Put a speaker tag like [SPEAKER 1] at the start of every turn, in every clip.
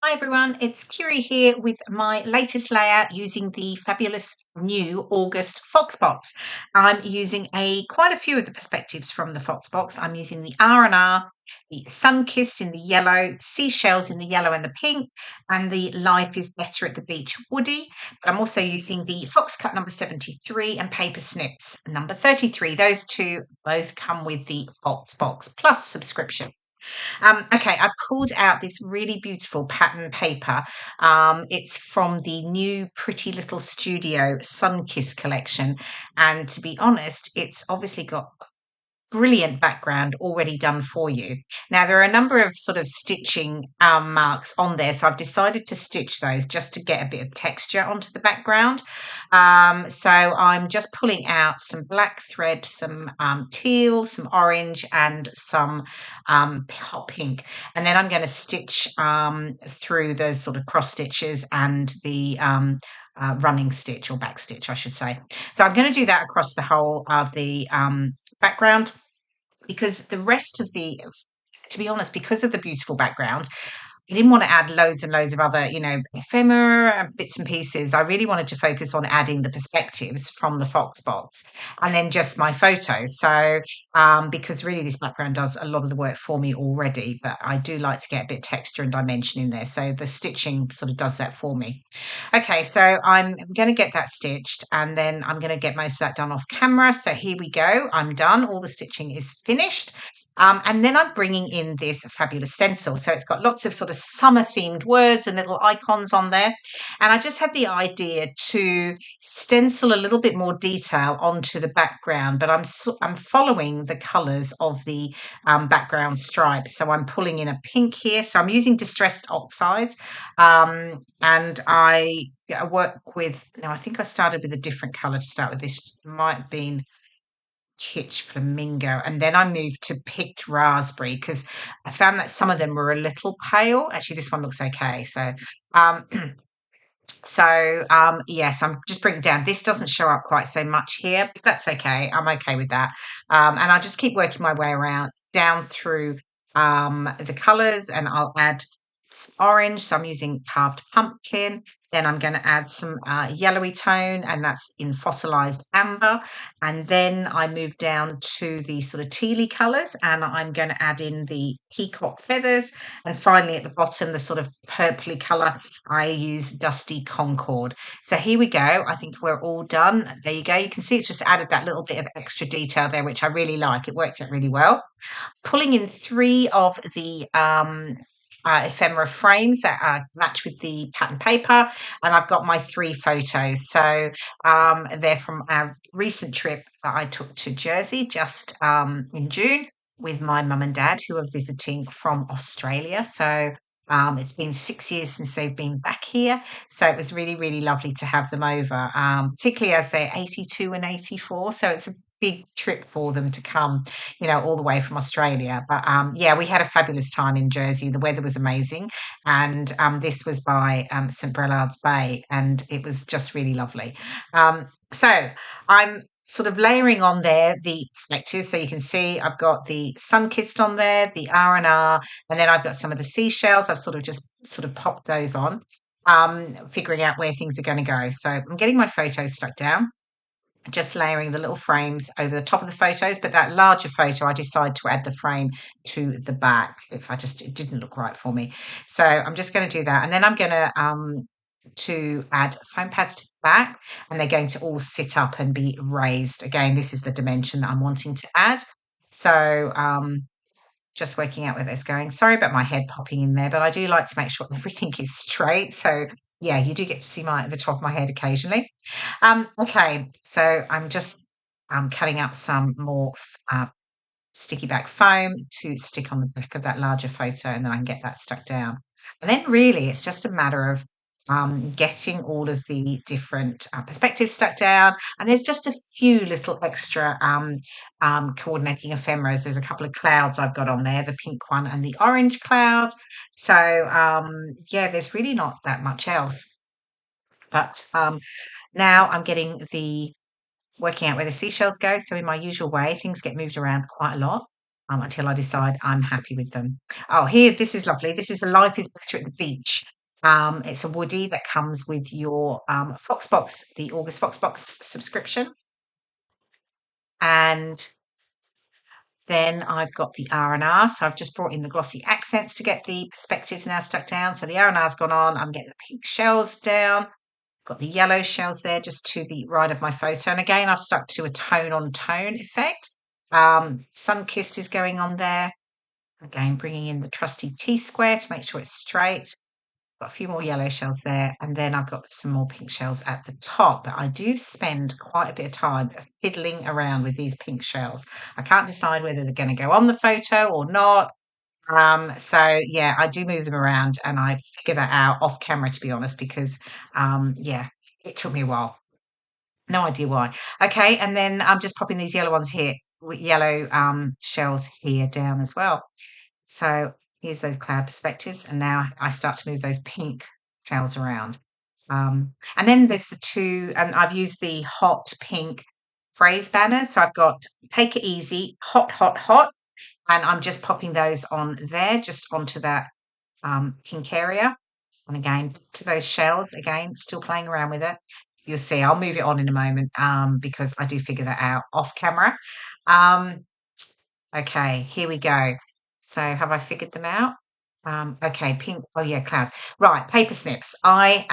[SPEAKER 1] Hi everyone, it's Kirei here with my latest layout using the fabulous new August Fox box. I'm using quite a few of the perspectives from the Fox box. I'm using the R&R, the Sunkissed in the yellow, Seashells in the yellow and the pink, and the Life is Better at the Beach Woodie. But I'm also using the Fox Cut number 73 and Paper Snips number 33. Those two both come with the Fox box plus subscription. Okay, I've pulled out this really beautiful pattern paper. It's from the new Pretty Little Studio Sunkissed collection. And to be honest, it's obviously got brilliant background already done for you. Now, there are a number of sort of stitching marks on there, so I've decided to stitch those just to get a bit of texture onto the background. So I'm just pulling out some black thread, some teal, some orange, and some hot pink. And then I'm going to stitch through the sort of cross stitches and the running stitch or back stitch, I should say. So I'm going to do that across the whole of the background, because the rest of the, to be honest, because of the beautiful background, I didn't want to add loads and loads of other, ephemera bits and pieces. I really wanted to focus on adding the perspectives from the Fox box and then just my photos. So, because really this background does a lot of the work for me already, but I do like to get a bit of texture and dimension in there. So the stitching sort of does that for me. Okay, so I'm going to get that stitched and then I'm going to get most of that done off camera. So here we go. I'm done. All the stitching is finished. And then I'm bringing in this fabulous stencil. So it's got lots of sort of summer themed words and little icons on there. And I just had the idea to stencil a little bit more detail onto the background, but I'm following the colours of the background stripes. So I'm pulling in a pink here. So I'm using Distress Oxides. And I work with, now I think I started with a different colour to start with. This might have been Kitsch Flamingo, and then I moved to Picked Raspberry because I found that some of them were a little pale. Actually, this one looks okay. So, um, yes, I'm just bringing it down. This doesn't show up quite so much here, but that's okay. I'm okay with that. And I'll just keep working my way around down through the colours, and I'll add some orange. So I'm using carved pumpkin. Then I'm going to add some yellowy tone, and that's in Fossilized Amber. And then I move down to the sort of tealy colours, and I'm going to add in the peacock feathers. And finally, at the bottom, the sort of purpley colour, I use Dusty Concord. So here we go. I think we're all done. There you go. You can see it's just added that little bit of extra detail there, which I really like. It worked out really well. Pulling in 3 of the ephemera frames that match with the pattern paper, and I've got my 3 photos. So they're from our recent trip that I took to Jersey just in June with my mum and dad, who are visiting from Australia. So it's been 6 years since they've been back here. So it was really, really lovely to have them over, particularly as they're 82 and 84. So it's a big trip for them to come, all the way from Australia. But yeah, we had a fabulous time in Jersey. The weather was amazing. And this was by St. Brelard's Bay, and it was just really lovely. So I'm sort of layering on there the perspectives. So you can see I've got the Sunkissed on there, the R&R, and then I've got some of the seashells. I've sort of popped those on, figuring out where things are going to go. So I'm getting my photos stuck down, just layering the little frames over the top of the photos. But that larger photo, I decided to add the frame to the back it didn't look right for me. So I'm just going to do that. And then I'm going to add foam pads to the back, and they're going to all sit up and be raised. Again, this is the dimension that I'm wanting to add. So just working out where that's going. Sorry about my head popping in there, but I do like to make sure everything is straight. So yeah, you do get to see the top of my head occasionally. Okay, so I'm just cutting up some more sticky back foam to stick on the back of that larger photo, and then I can get that stuck down. And then really it's just a matter of getting all of the different perspectives stuck down. And there's just a few little extra coordinating ephemeras. There's a couple of clouds I've got on there, the pink one and the orange cloud. So yeah, there's really not that much else. But now I'm working out where the seashells go. So in my usual way, things get moved around quite a lot until I decide I'm happy with them. Oh, here, this is lovely. This is the Life is Better at the Beach It's a woody that comes with your Foxbox, the August Foxbox subscription. And then I've got the R&R. So I've just brought in the glossy accents to get the perspectives now stuck down. So the R&R's gone on. I'm getting the pink shells down. Got the yellow shells there just to the right of my photo. And again, I've stuck to a tone on tone effect. Sunkissed is going on there. Again, bringing in the trusty T-square to make sure it's straight. Got a few more yellow shells there, and then I've got some more pink shells at the top. But I do spend quite a bit of time fiddling around with these pink shells. I can't decide whether they're going to go on the photo or not. So yeah, I do move them around, and I figure that out off camera, to be honest, because yeah, it took me a while. No idea why. Okay, and then I'm just popping these yellow ones here, yellow shells here down as well. So here's those cloud perspectives, and now I start to move those pink shells around. And then there's the two, and I've used the hot pink phrase banners. So I've got Take It Easy, Hot, Hot, Hot, and I'm just popping those on there, just onto that pink area. And again, to those shells, again, still playing around with it. You'll see, I'll move it on in a moment because I do figure that out off camera. Okay, here we go. So have I figured them out? Okay, pink. Oh yeah, clouds. Right, paper snips. I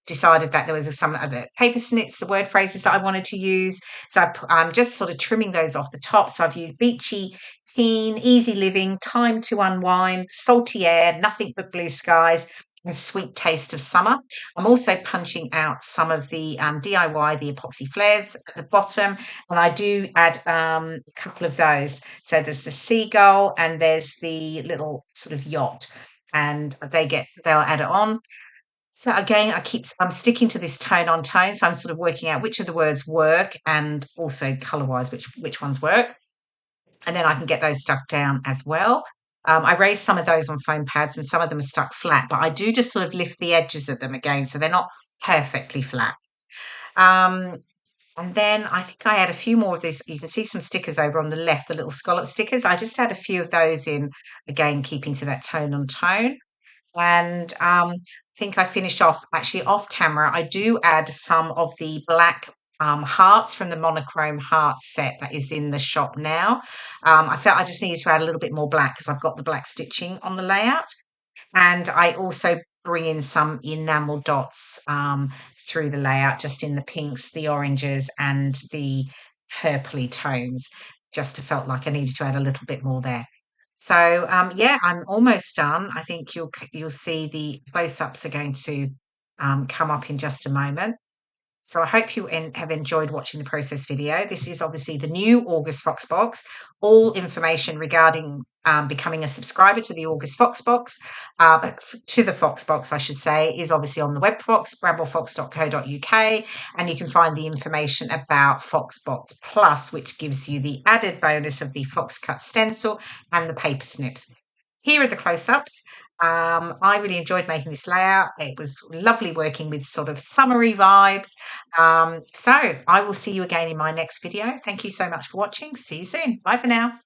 [SPEAKER 1] decided that there was some other paper snips, the word phrases that I wanted to use. So I'm just sort of trimming those off the top. So I've used beachy, teen, easy living, time to unwind, salty air, nothing but blue skies, and sweet taste of summer. I'm also punching out some of the DIY, the Epoxy Flairs at the bottom, and I do add a couple of those. So there's the seagull and there's the little sort of yacht, and they'll add it on. So again, I'm sticking to this tone on tone. So I'm sort of working out which of the words work and also color wise, which ones work. And then I can get those stuck down as well. I raised some of those on foam pads and some of them are stuck flat, but I do just sort of lift the edges of them again, so they're not perfectly flat. And then I think I add a few more of this. You can see some stickers over on the left, the little scallop stickers. I just add a few of those in, again, keeping to that tone on tone. And I think I finished off, actually off camera, I do add some of the black hearts from the Monochrome Hearts set that is in the shop now. I felt I just needed to add a little bit more black because I've got the black stitching on the layout. And I also bring in some enamel dots through the layout, just in the pinks, the oranges, and the purpley tones. Just felt like I needed to add a little bit more there. So yeah, I'm almost done. I think you'll see the close-ups are going to come up in just a moment. So I hope you have enjoyed watching the process video. This is obviously the new August Foxbox. All information regarding becoming a subscriber to the August Foxbox, to the Foxbox, I should say, is obviously on the webbox, bramblefox.co.uk, and you can find the information about Foxbox Plus, which gives you the added bonus of the Fox Cut stencil and the paper snips. Here are the close-ups. I really enjoyed making this layout. It was lovely working with sort of summery vibes. So I will see you again in my next video. Thank you so much for watching. See you soon. Bye for now.